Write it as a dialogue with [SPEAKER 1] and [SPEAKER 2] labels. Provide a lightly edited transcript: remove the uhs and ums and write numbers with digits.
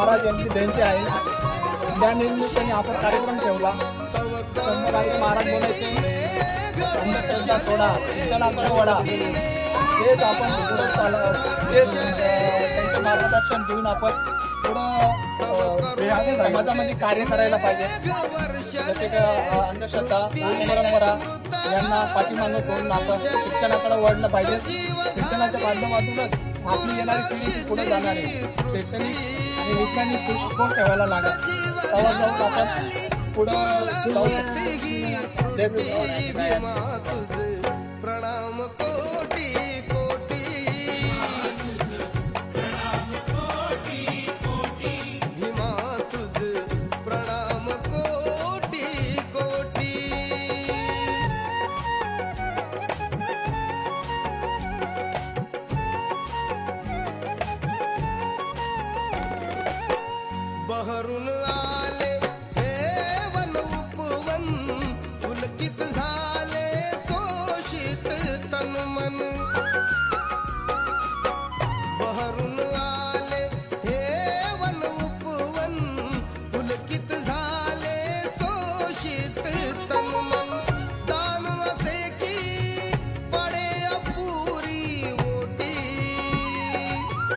[SPEAKER 1] महाराज यांची जयंती आहे, त्या निमित्ताने आपण कार्यक्रम ठेवला. संत महाराज बोलायचे अंधश्रद्धा सोडा, शिक्षणाकडे वडा. तेच आपण तेच त्यांचं मार्गदर्शन घेऊन आपण पुढं समाजामध्ये कार्य करायला पाहिजे. जसे की अंधश्रद्धा परंपरा यांना पाठीमागे सोडून आपण शिक्षणाकडे वळलं पाहिजे. शिक्षणाच्या माध्यमातूनच आपली येणारी पिढी पुढे जाणार आहे. शैक्षणिक आणि वैज्ञानिक दृष्टिकोन ठेवायला लागेल, तेव्हा जाऊन आपण पुढं जाऊ शकतो.
[SPEAKER 2] प्रणाम कोटी कोटी, भीमा तुझ प्रणाम कोटी कोटी. बहरून